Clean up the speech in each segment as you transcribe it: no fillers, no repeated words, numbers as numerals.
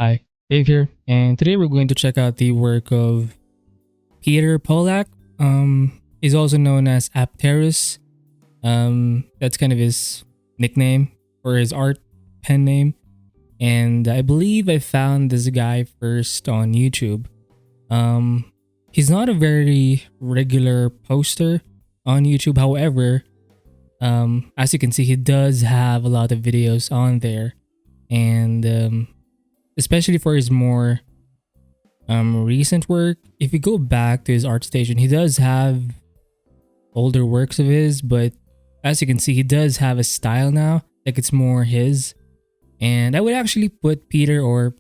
Hi, Dave here, and today we're going to check out the work of Peter Polak. He's also known as Apterus. That's kind of his nickname or his art pen name. And I believe I found this guy first on YouTube. He's not a very regular poster on YouTube. However, as you can see, he does have a lot of videos on there, and especially for his more recent work. If you go back to his art station, he does have older works of his, but as you can see, he does have a style now, like it's more his. And I would actually put Peter or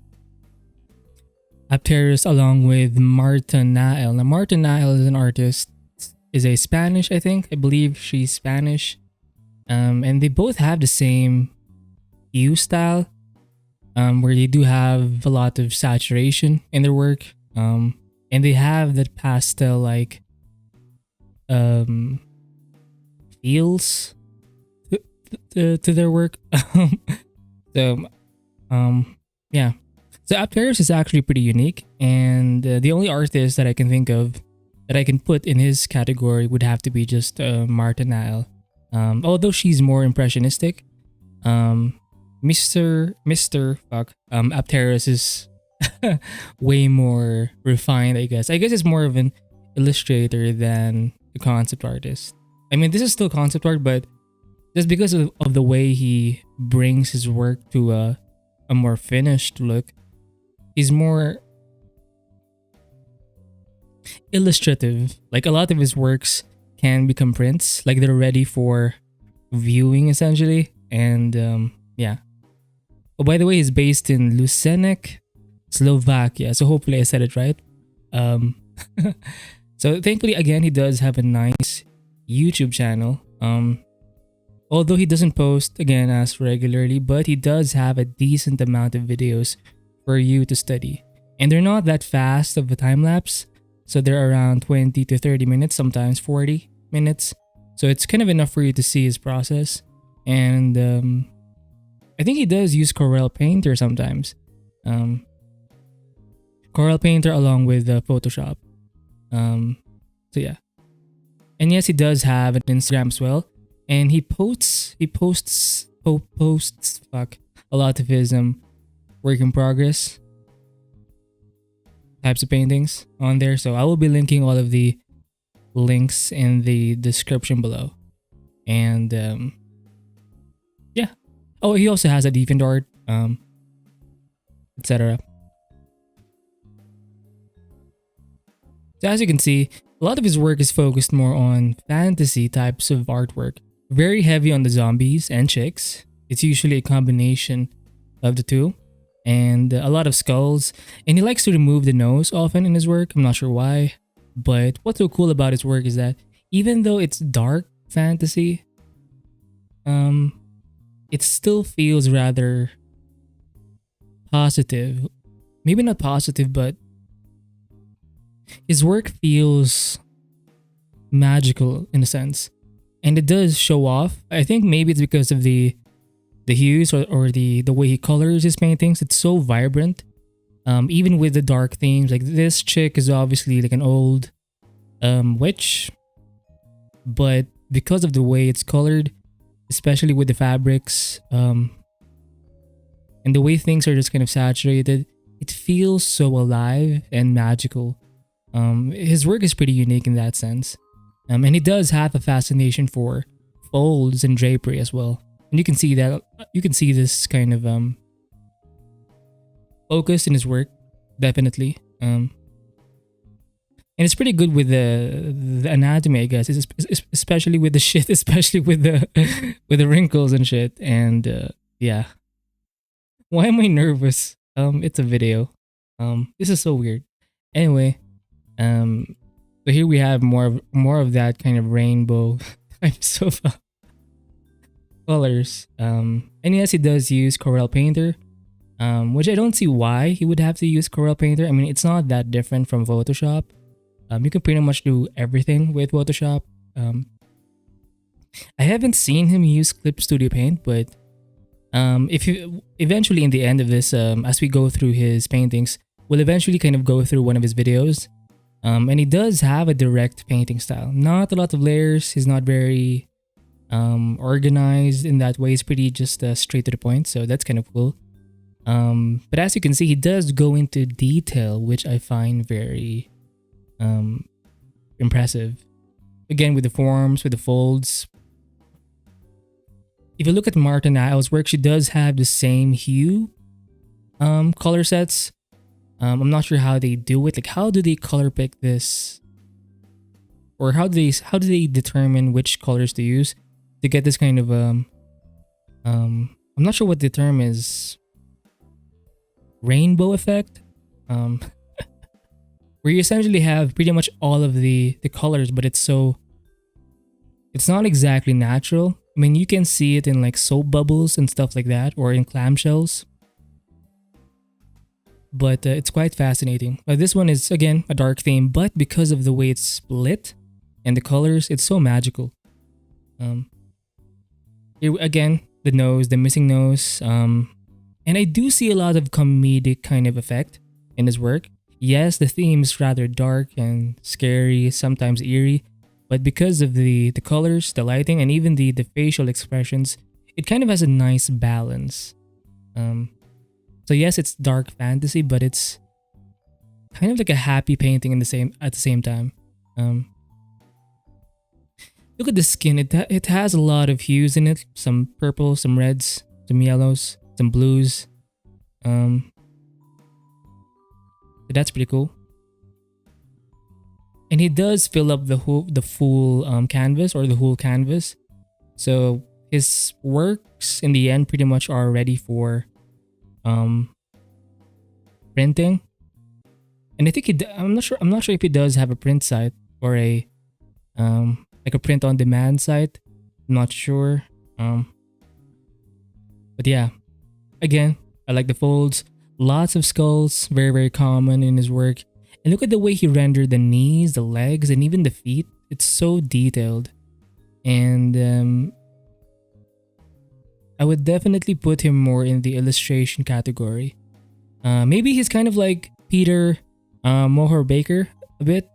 Apterus along with Marta Nael. Now, Marta Nael is an artist, is a Spanish, I believe she's Spanish. And they both have the same hue style, where they do have a lot of saturation in their work, and they have that pastel like feels to their work. so yeah, so Apterus is actually pretty unique, and the only artist that I can think of that I can put in his category would have to be just Marta Nael. Although she's more impressionistic, Mr. Apterus is way more refined, I guess. I guess it's more of an illustrator than a concept artist. I mean, this is still concept art, but just because of the way he brings his work to a more finished look, he's more illustrative. Like a lot of his works can become prints, like they're ready for viewing essentially. And yeah. Oh, by the way, he's based in Lusenek, Slovakia. So hopefully I said it right. Um, so thankfully, again, he does have a nice YouTube channel. Although he doesn't post again as regularly, but he does have a decent amount of videos for you to study. And they're not that fast of a time lapse. So they're around 20 to 30 minutes, sometimes 40 minutes. So it's kind of enough for you to see his process. And I think he does use Corel Painter sometimes. Corel Painter along with Photoshop. So yeah. And yes, he does have an Instagram as well. And he posts a lot of his work in progress types of paintings on there. So I will be linking all of the links in the description below. And yeah. Oh, he also has a DeviantArt, etc. So as you can see, a lot of his work is focused more on fantasy types of artwork. Very heavy on the zombies and chicks. It's usually a combination of the two. And a lot of skulls. And he likes to remove the nose often in his work. I'm not sure why. But what's so cool about his work is that even though it's dark fantasy, it still feels rather positive. Maybe not positive, but his work feels magical in a sense. And it does show off. I think maybe it's because of the hues or the way he colors his paintings. It's so vibrant. Even with the dark themes. Like this chick is obviously like an old witch. But because of the way it's colored, especially with the fabrics, and the way things are just kind of saturated, it feels so alive and magical. His work is pretty unique in that sense. And he does have a fascination for folds and drapery as well. And you can see this kind of focus in his work, definitely. And it's pretty good with the anatomy, I guess. Especially with the shit, especially with the with the wrinkles and shit. And yeah. Why am I nervous? It's a video. This is so weird. Anyway, so here we have more of that kind of rainbow types of colors. And yes, he does use Corel Painter, which I don't see why he would have to use Corel Painter. I mean, it's not that different from Photoshop. You can pretty much do everything with Photoshop. I haven't seen him use Clip Studio Paint, but If you eventually in the end of this, as we go through his paintings, we'll eventually kind of go through one of his videos. And he does have a direct painting style. Not a lot of layers. He's not very organized in that way. It's pretty just straight to the point. So that's kind of cool. But as you can see, he does go into detail, which I find very impressive. Again, with the forms, with the folds. If you look at Martin Isle's work, she does have the same hue color sets. I'm not sure how they do it. Like, how do they color pick this? Or how do they determine which colors to use to get this kind of I'm not sure what the term is. Rainbow effect? Where you essentially have pretty much all of the colors, but it's not exactly natural. I mean, you can see it in like soap bubbles and stuff like that, or in clamshells. But it's quite fascinating. This one is, again, a dark theme, but because of the way it's split and the colors, it's so magical. Here, again, the nose, the missing nose. And I do see a lot of comedic kind of effect in his work. Yes, the theme is rather dark and scary, sometimes eerie, but because of the colors, the lighting, and even the facial expressions, it kind of has a nice balance. So yes, it's dark fantasy, but it's kind of like a happy painting at the same time. Look at the skin. It has a lot of hues in it. Some purple, some reds, some yellows, some blues. So that's pretty cool. And he does fill up the full canvas, or the whole canvas. So his works in the end pretty much are ready for printing. And I think I'm not sure if he does have a print site, or a like a print on demand site. I'm not sure. But yeah, again, I like the folds. Lots of skulls, very, very common in his work. And look at the way he rendered the knees, the legs, and even the feet. It's so detailed. And I would definitely put him more in the illustration category. Maybe he's kind of like Peter Moher Baker a bit.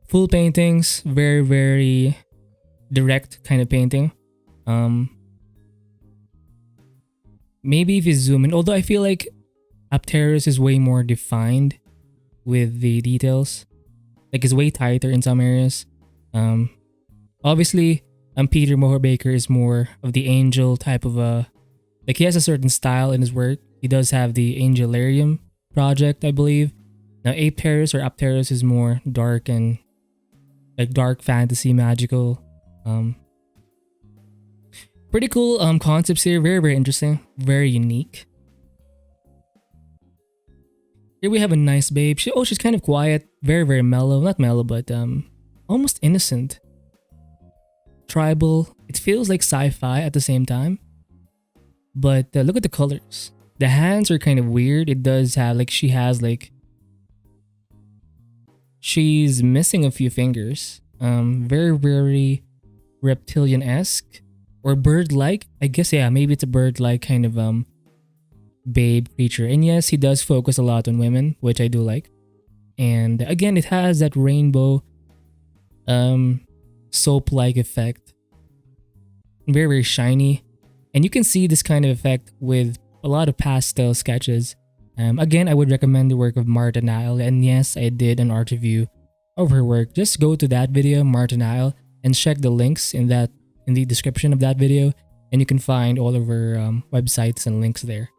Full paintings, very, very direct kind of painting. Maybe if you zoom in, although I feel like Apterus is way more defined with the details. Like, it's way tighter in some areas. Obviously, Peter Moher Baker is more of the angel type of like, he has a certain style in his work. He does have the Angelarium project, I believe. Now, Apterus is more dark and like dark fantasy, magical. Pretty cool concepts here. Very, very interesting. Very unique. Here we have a nice babe. She's kind of quiet. Very, very mellow. Not mellow, but almost innocent. Tribal. It feels like sci-fi at the same time. But look at the colors. The hands are kind of weird. It does have like, she's missing a few fingers. Very, very reptilian-esque. Or bird-like. I guess, yeah, maybe it's a bird-like kind of babe creature. And yes, he does focus a lot on women, which I do like. And again, it has that rainbow soap-like effect. Very, very shiny. And you can see this kind of effect with a lot of pastel sketches. Again, I would recommend the work of Martin Isle. And yes, I did an art review of her work. Just go to that video, Martin Isle, and check the links in the description of that video, and you can find all of her websites and links there.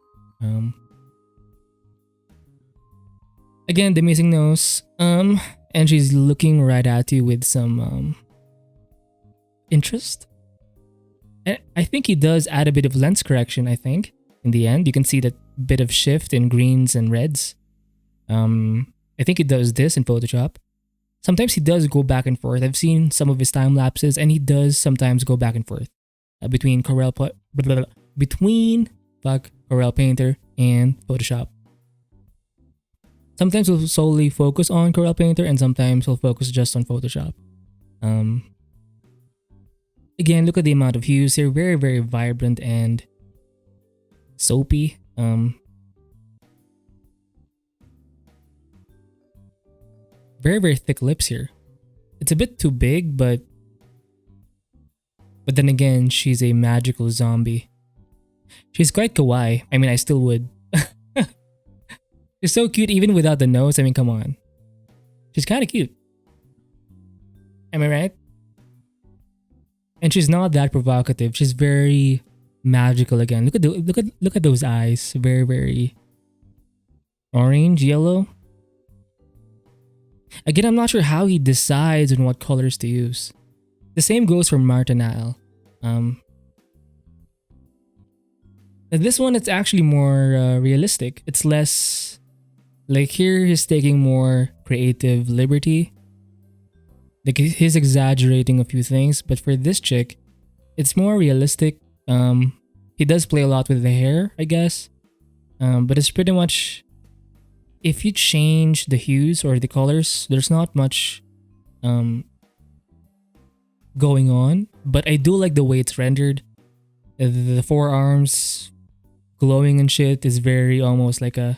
Again, the missing nose, and she's looking right at you with some interest. And I think he does add a bit of lens correction. I think in the end, you can see that bit of shift in greens and reds. I think he does this in Photoshop. Sometimes he does go back and forth. I've seen some of his time lapses, and he does sometimes go back and forth between Corel Painter and Photoshop. Sometimes he'll solely focus on Corel Painter, and sometimes he'll focus just on Photoshop. Again, look at the amount of hues here. Very, very vibrant and soapy. Very, very thick lips here. It's a bit too big, but then again, she's a magical zombie. She's quite kawaii. I mean, I still would. She's so cute even without the nose. I mean, come on. She's kind of cute. Am I right? And she's not that provocative. She's very magical again. Look at those eyes. Very, very orange, yellow. Again, I'm not sure how he decides on what colors to use. The same goes for Martinale. This one, it's actually more realistic. It's less like here he's taking more creative liberty. Like he's exaggerating a few things, but for this chick, it's more realistic. He does play a lot with the hair, I guess. But it's pretty much, if you change the hues or the colors, there's not much going on. But I do like the way it's rendered. The forearms glowing and shit is very almost like an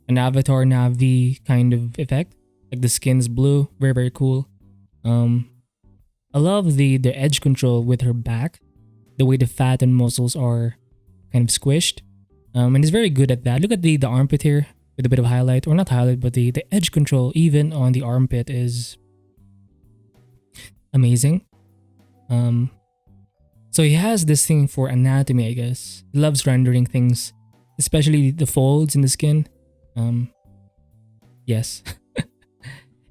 Avatar Navi kind of effect. Like the skin's blue, very, very cool. I love the edge control with her back, the way the fat and muscles are kind of squished, and he's very good at that. Look at the armpit here with a bit of highlight, or not highlight, but the edge control even on the armpit is amazing. So he has this thing for anatomy, I guess. He loves rendering things, especially the folds in the skin. Yes.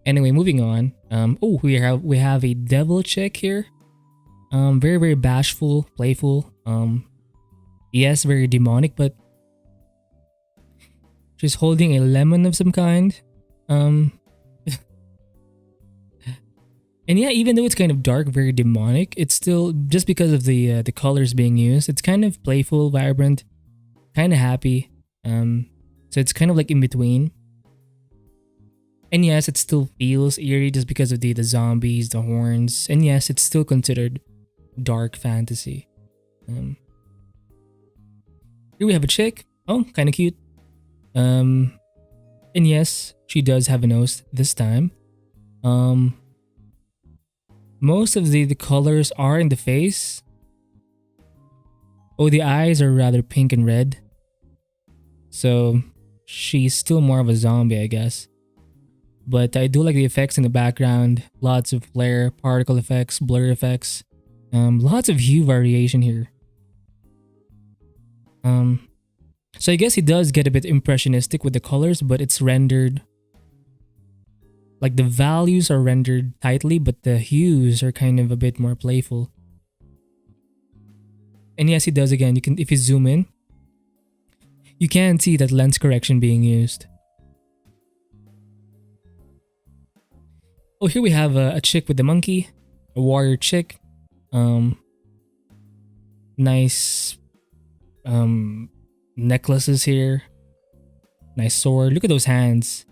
Anyway, moving on. Oh, we have a devil chick here. Very, very bashful, playful. Yes, very demonic, but she's holding a lemon of some kind. And yeah, even though it's kind of dark, very demonic, it's still, just because of the colors being used, it's kind of playful, vibrant, kind of happy. So it's kind of like in between. And yes, it still feels eerie just because of the zombies, the horns. And yes, it's still considered dark fantasy. Here we have a chick. Oh, kind of cute. And yes, she does have a nose this time. Most of the colors are in the face. Oh, the eyes are rather pink and red. So she's still more of a zombie, I guess. But I do like the effects in the background. Lots of flare, particle effects, blur effects. Lots of hue variation here. So I guess he does get a bit impressionistic with the colors, but it's rendered, like the values are rendered tightly, but the hues are kind of a bit more playful. And yes, he does again. You can, if you zoom in, you can see that lens correction being used. Oh, here we have a chick with the monkey, a warrior chick. Nice necklaces here. Nice sword. Look at those hands.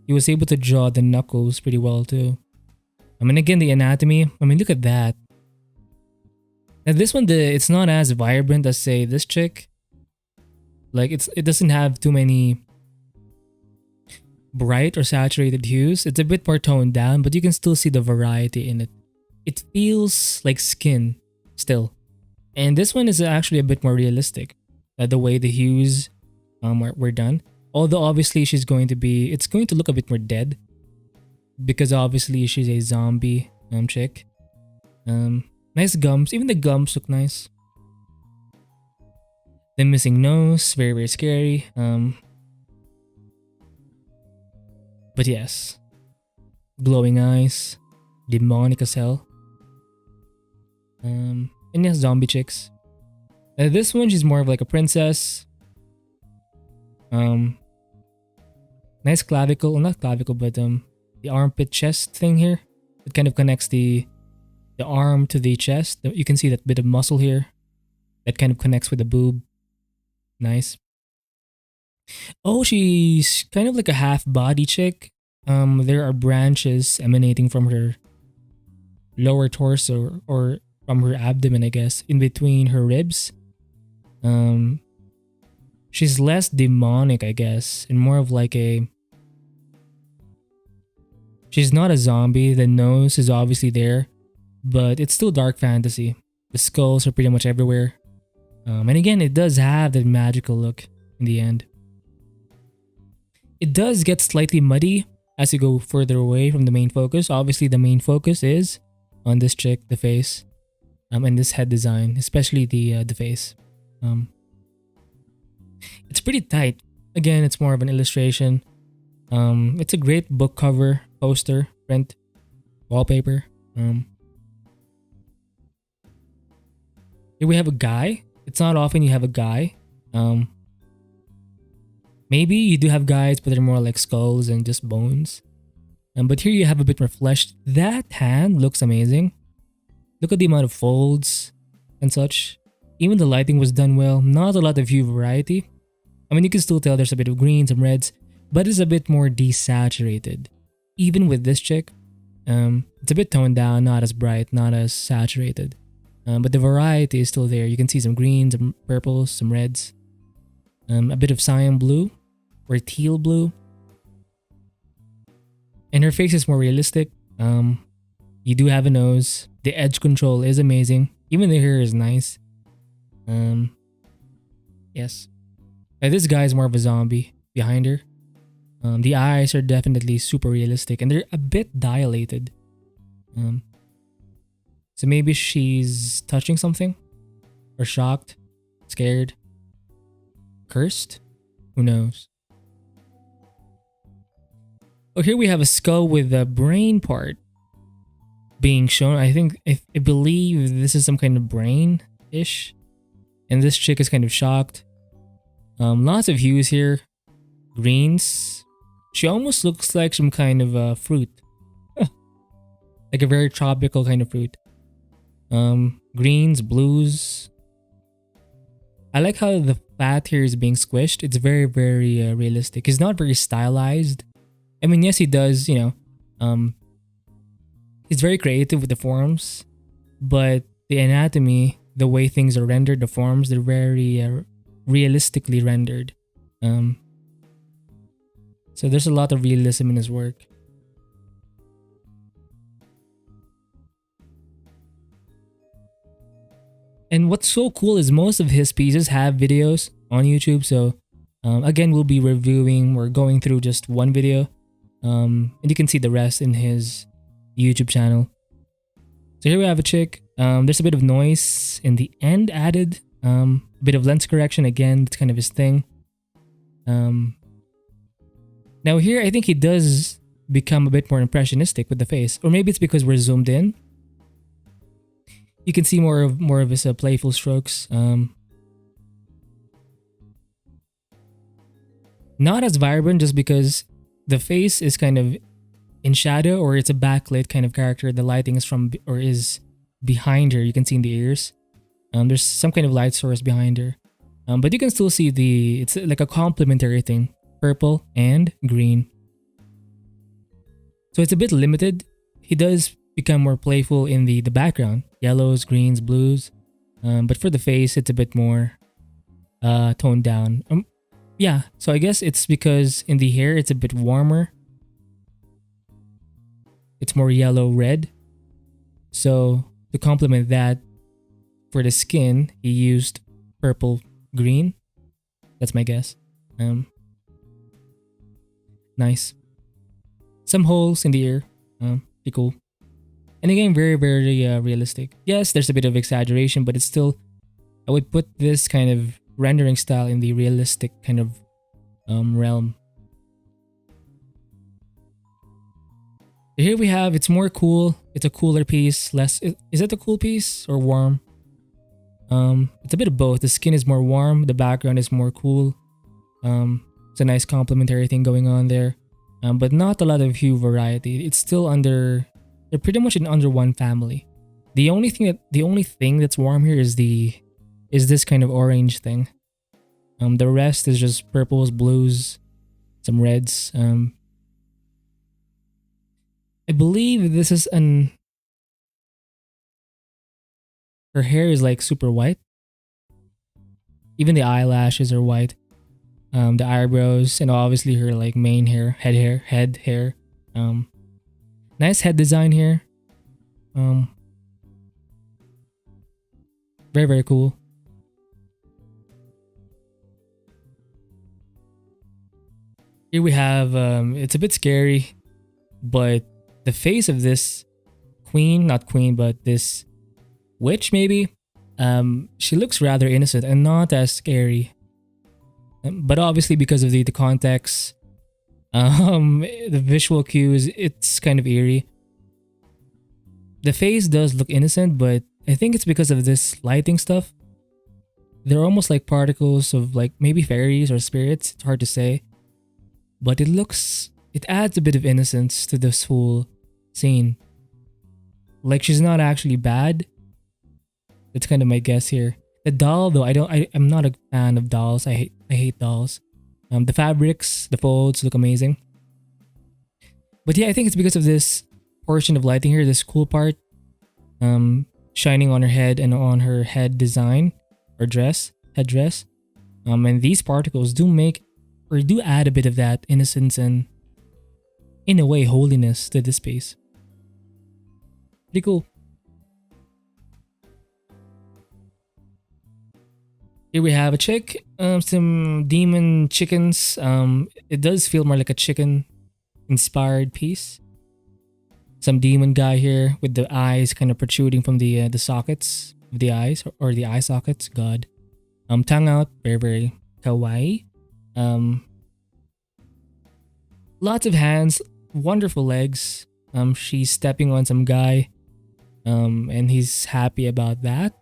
He was able to draw the knuckles pretty well too. I mean, again, the anatomy. I mean, look at that. Now this one, it's not as vibrant as, say, this chick. Like it doesn't have too many bright or saturated hues. It's a bit more toned down, but you can still see the variety in it. It feels like skin still. And this one is actually a bit more realistic. The way the hues were done. Although obviously it's going to look a bit more dead. Because obviously she's a zombie chick. Nice gums. Even the gums look nice. The missing nose, very, very scary. But yes, glowing eyes, demonic as hell. And yes, zombie chicks. This one, she's more of like a princess. Nice clavicle, well, not clavicle, but the armpit chest thing here. It kind of connects the arm to the chest. You can see that bit of muscle here. That kind of connects with the boob. Nice. Oh, she's kind of like a half body chick. There are branches emanating from her lower torso or from her abdomen, I guess, in between her ribs. she's less demonic, I guess, and more of like a. She's not a zombie. The nose is obviously there, but it's still dark fantasy. The skulls are pretty much everywhere. And again, it does have that magical look in the end. It does get slightly muddy as you go further away from the main focus. Obviously, the main focus is on this chick, the face, and this head design, especially the face. It's pretty tight. Again, it's more of an illustration. It's a great book cover, poster, print, wallpaper. Here we have a guy. It's not often you have a guy. Maybe you do have guys, but they're more like skulls and just bones. But here you have a bit more flesh. That hand looks amazing. Look at the amount of folds and such. Even the lighting was done well. Not a lot of hue variety. I mean, you can still tell there's a bit of greens and reds, but it's a bit more desaturated. Even with this chick, it's a bit toned down, not as bright, not as saturated. But the variety is still there. You can see some greens, some purples, some reds. A bit of cyan blue or teal blue. And her face is more realistic. You do have a nose. The edge control is amazing. Even the hair is nice. Yes. Now this guy is more of a zombie behind her. The eyes are definitely super realistic and they're a bit dilated. So maybe she's touching something? Or shocked? Scared? Cursed? Who knows? Oh, here we have a skull with the brain part being shown. I believe this is some kind of brain-ish. And this chick is kind of shocked. Lots of hues here. Greens. She almost looks like some kind of fruit. Like a very tropical kind of fruit. Greens, blues. I like how the fat here is being squished. It's very, very realistic. He's not very stylized. I mean, yes, he does, you know. He's very creative with the forms. But the anatomy, the way things are rendered, the forms, they're very realistically rendered. So there's a lot of realism in his work. And what's so cool is most of his pieces have videos on YouTube. So again, we'll be reviewing or going through just one video. And you can see the rest in his YouTube channel. So here we have a chick. There's a bit of noise in the end added. A bit of lens correction. Again, it's kind of his thing. Now here, I think he does become a bit more impressionistic with the face. Or maybe it's because we're zoomed in. You can see more of his playful strokes. Not as vibrant just because the face is kind of in shadow or it's a backlit kind of character. The lighting is from or is behind her. You can see in the ears. There's some kind of light source behind her. But you can still see it's like a complementary thing. Purple and green. So it's a bit limited. He does become more playful in the background. Yellows, greens, blues. But for the face, it's a bit more toned down. Yeah, so I guess it's because in the hair, it's a bit warmer. It's more yellow-red. So to complement that, for the skin, he used purple-green. That's my guess. Nice. Some holes in the ear. Pretty cool. And again, very, very realistic. Yes, there's a bit of exaggeration, but it's still... I would put this kind of rendering style in the realistic kind of realm. Here we have, it's more cool. It's a cooler piece. Less... Is it a cool piece or warm? It's a bit of both. The skin is more warm. The background is more cool. It's a nice complementary thing going on there. But not a lot of hue variety. It's still under... They're pretty much under one family. The only thing that's warm here is this kind of orange thing. The rest is just purples, blues, some reds. I believe this is her hair is like super white. Even the eyelashes are white. the eyebrows, and obviously her like main hair, head hair. Um, Nice head design here. Um, very cool. Here we have it's a bit scary, but the face of this queen, not queen, but this witch maybe. She looks rather innocent and not as scary. But obviously because of the context, the visual cues, it's kind of eerie. The face does look innocent, but I think it's because of this lighting stuff. They're almost like particles of like maybe fairies or spirits. It's hard to say. But it adds a bit of innocence to this whole scene. Like she's not actually bad. That's kind of my guess here. The doll though, I'm not a fan of dolls. I hate dolls. The fabrics, the folds look amazing. But yeah, I think it's because of this portion of lighting here, this cool part. Shining on her head and on her head design or headdress. And these particles do add a bit of that innocence and, in a way, holiness to this space. Pretty cool. Here we have a chick, some demon chickens. It does feel more like a chicken inspired piece. Some demon guy here with the eyes kind of protruding from the sockets of the eyes or the eye sockets. God. Tongue out, very kawaii. Lots of hands, wonderful legs. She's stepping on some guy. And he's happy about that.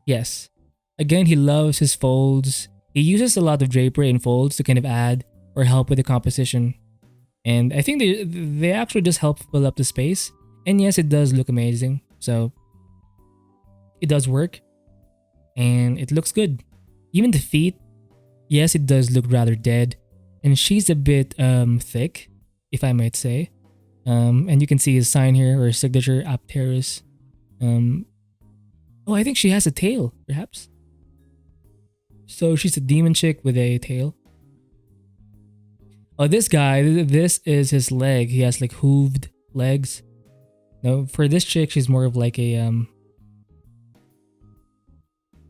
Yes. Again, he loves his folds. He uses a lot of drapery and folds to kind of add or help with the composition. And I think they actually just help fill up the space. And yes, it does look amazing. So it does work. And it looks good. Even the feet, yes, it does look rather dead. And she's a bit thick, if I might say. And you can see his sign here or signature, Apterus. I think she has a tail, perhaps. So she's a demon chick with a tail. Oh, this guy, this is his leg. He has like hooved legs. No, for this chick, she's more of like a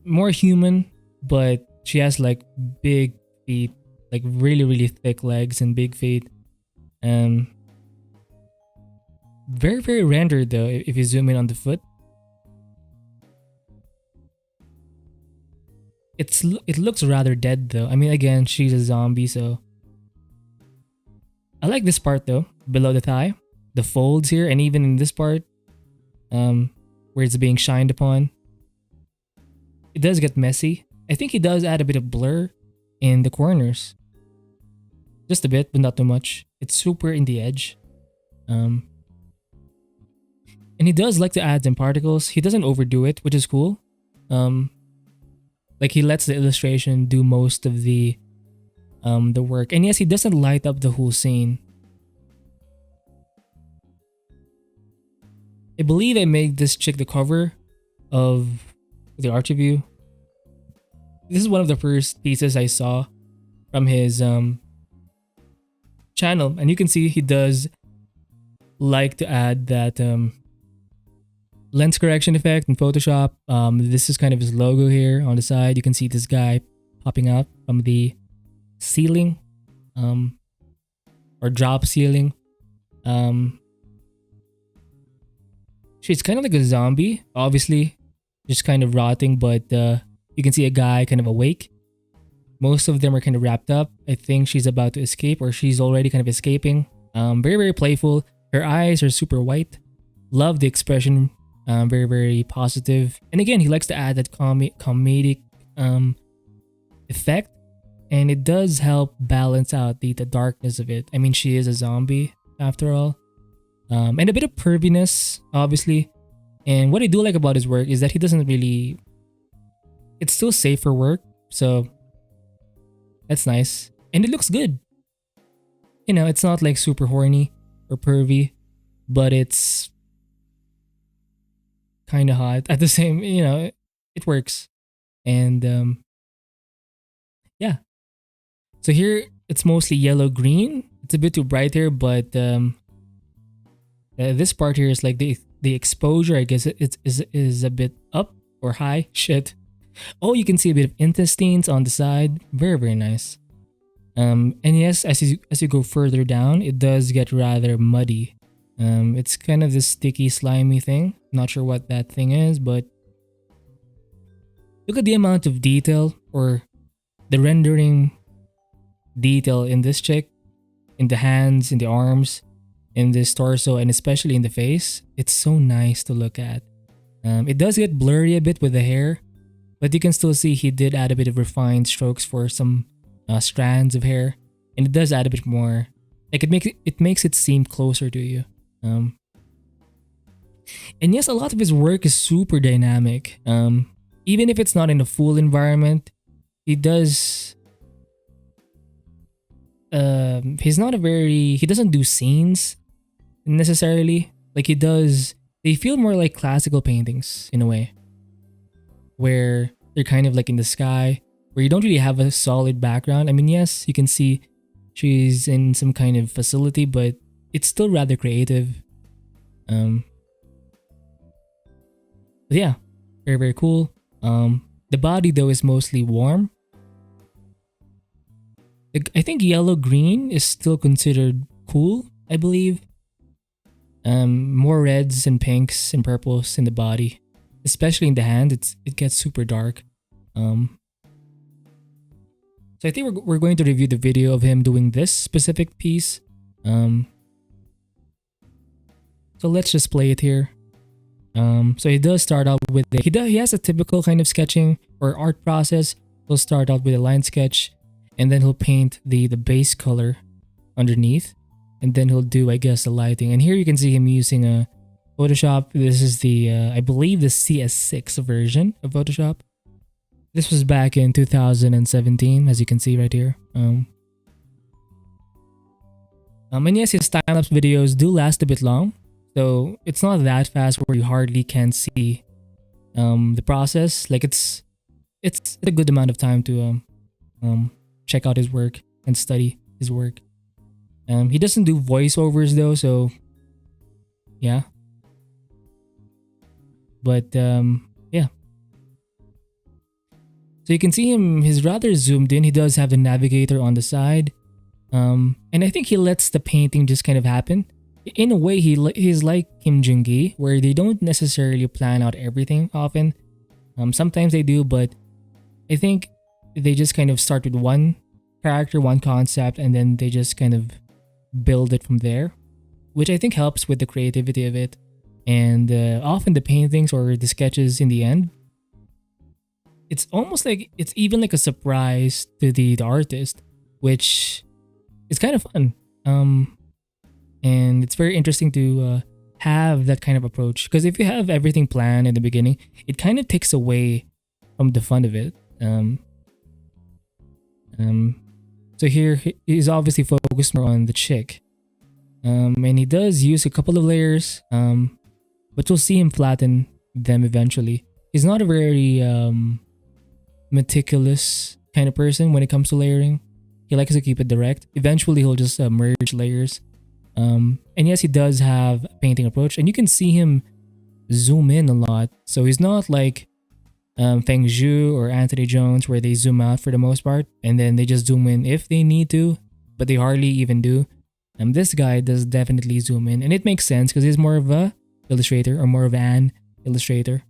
more human, but she has like big feet, like really thick legs and big feet. Very rendered though. If you zoom in on the foot, it looks rather dead though. I mean, again, she's a zombie, so I like this part though, below the thigh, the folds here, and even in this part, where it's being shined upon. It does get messy. I think he does add a bit of blur in the corners. Just a bit, but not too much. It's super in the edge. And he does like to add some particles. He doesn't overdo it, which is cool. Like he lets the illustration do most of the work. And yes, he doesn't light up the whole scene. I believe I made this chick the cover of the art review. This is one of the first pieces I saw from his channel, and you can see he does like to add that lens correction effect in Photoshop. This is kind of his logo here on the side. You can see this guy popping out from the ceiling, or drop ceiling. She's kind of like a zombie, obviously, just kind of rotting, but you can see a guy kind of awake. Most of them are kind of wrapped up. I think she's about to escape, or she's already kind of escaping. Very playful. Her eyes are super white. Love the expression. Very positive. And again, he likes to add that comedic effect, and it does help balance out the darkness of it. I mean, she is a zombie after all. And a bit of perviness, obviously. And what I do like about his work is that he doesn't really... It's still safe for work, so that's nice. And it looks good. You know, it's not like super horny or pervy, but it's kind of hot at the same, it works. And yeah. So here it's mostly yellow green. It's a bit too bright here, but this part here is like the exposure. I guess is a bit up or high. Shit. Oh, you can see a bit of intestines on the side. Very very nice. And yes, as you go further down, it does get rather muddy. It's kind of this sticky, slimy thing. Not sure what that thing is, but look at the amount of detail or the rendering detail in this chick, in the hands, in the arms, in this torso, and especially in the face. It's so nice to look at. It does get blurry a bit with the hair, but you can still see he did add a bit of refined strokes for some strands of hair, and it does add a bit more. Like it makes it seem closer to you. And yes, a lot of his work is super dynamic. Even if it's not in a full environment, he does. He doesn't do scenes necessarily. Like he does. They feel more like classical paintings in a way, where they're kind of like in the sky, where you don't really have a solid background. I mean, yes, you can see she's in some kind of facility, but it's still rather creative. But yeah, very very cool. The body though is mostly warm. I think yellow green is still considered cool, I believe. More reds and pinks and purples in the body, especially in the hand. It gets super dark. So I think we're going to review the video of him doing this specific piece. So let's just play it here. So he does start out with he has a typical kind of sketching or art process. He'll start out with a line sketch, and then he'll paint the base color underneath, and then he'll do, I guess, the lighting. And here you can see him using a Photoshop. This is the I believe the CS6 version of Photoshop. This was back in 2017, as you can see right here. And yes, his time-lapse videos do last a bit long, so it's not that fast where you hardly can see the process. Like it's a good amount of time to check out his work and study his work. He doesn't do voiceovers though, so yeah. But yeah. So you can see he's rather zoomed in. He does have the navigator on the side. And I think he lets the painting just kind of happen. In a way, he's like Kim Jung-gi, where they don't necessarily plan out everything often. Sometimes they do, but I think they just kind of start with one character, one concept, and then they just kind of build it from there, which I think helps with the creativity of it. And often the paintings or the sketches in the end, it's almost like it's even like a surprise to the artist, which is kind of fun. And it's very interesting to have that kind of approach, because if you have everything planned in the beginning, it kind of takes away from the fun of it. So here he's obviously focused more on the chick, and he does use a couple of layers, but you'll see him flatten them eventually. He's not a very meticulous kind of person when it comes to layering. He likes to keep it direct. Eventually he'll just merge layers. And yes, he does have a painting approach, and you can see him zoom in a lot. So he's not like Feng Zhu or Anthony Jones, where they zoom out for the most part and then they just zoom in if they need to, but they hardly even do. This guy does definitely zoom in, and it makes sense because he's more of a illustrator, or more of an illustrator.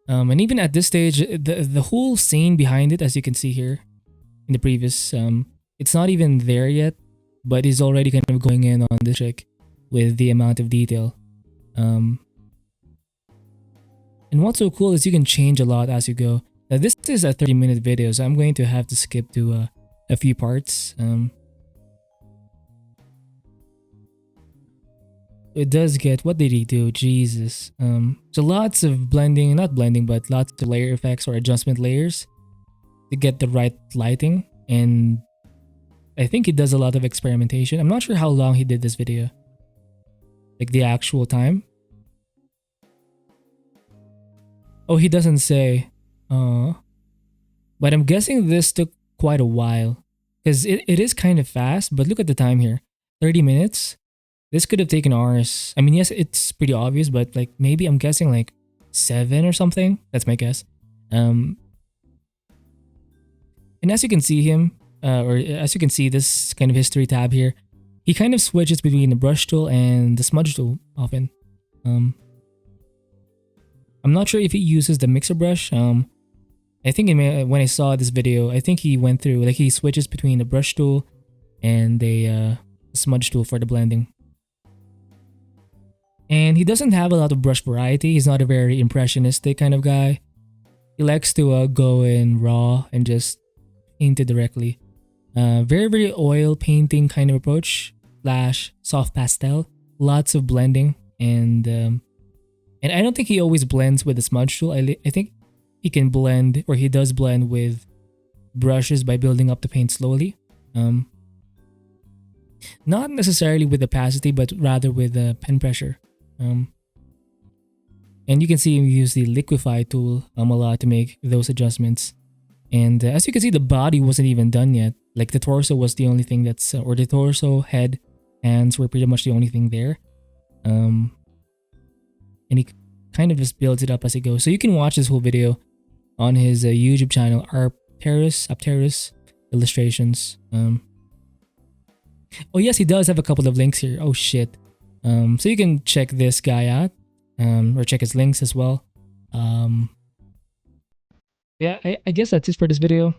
And even at this stage, the whole scene behind it, as you can see here in the previous, it's not even there yet, but he's already kind of going in on this trick with the amount of detail. And what's so cool is you can change a lot as you go. Now this is a 30-minute video, so I'm going to have to skip to a few parts. It does get, what did he do? Jesus. So lots of blending, not blending, but lots of layer effects or adjustment layers to get the right lighting. And I think he does a lot of experimentation. I'm not sure how long he did this video, like the actual time. Oh, he doesn't say. Uh, but I'm guessing this took quite a while because it is kind of fast. But look at the time here, 30 minutes. This could have taken hours. I mean, yes, it's pretty obvious, but like maybe I'm guessing like 7 or something. That's my guess. Um, and as you can see or as you can see this kind of history tab here, he kind of switches between the brush tool and the smudge tool often. Um, I'm not sure if he uses the mixer brush. I think when I saw this video, I think he went through like he switches between the brush tool and the smudge tool for the blending. And he doesn't have a lot of brush variety. He's not a very impressionistic kind of guy. He likes to go in raw and just paint it directly. Very, very oil painting kind of approach slash soft pastel. Lots of blending and I don't think he always blends with the smudge tool. I think he can blend or he does blend with brushes by building up the paint slowly. Not necessarily with opacity, but rather with pen pressure. And you can see him use the liquify tool a lot to make those adjustments. And as you can see, the body wasn't even done yet. Like the torso was the only thing or the torso, head, hands were pretty much the only thing there. And he kind of just builds it up as he goes. So you can watch this whole video on his YouTube channel, Apterus Illustrations. Oh yes, he does have a couple of links here. Oh shit. So you can check this guy out, or check his links as well. Yeah, I guess that's it for this video.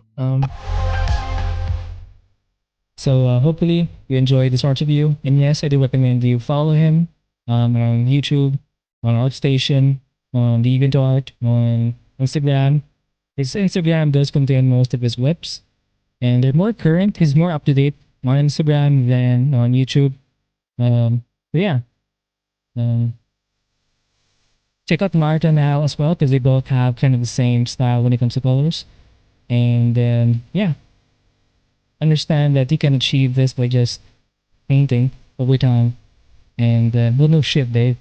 So hopefully you enjoyed this art review. And yes, I do recommend you follow him on YouTube, on ArtStation, on DeviantArt, on Instagram. His Instagram does contain most of his whips, and they're more current. He's more up to date on Instagram than on YouTube. But yeah, um, check out Marta and Al as well because they both have kind of the same style when it comes to colors. And yeah, understand that you can achieve this by just painting over time. And well, no shit, Dave.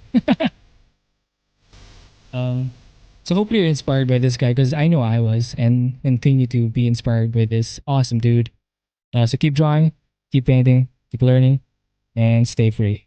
um, so hopefully you're inspired by this guy because I know I was and continue to be inspired by this awesome dude. So keep drawing, keep painting, keep learning, and stay free.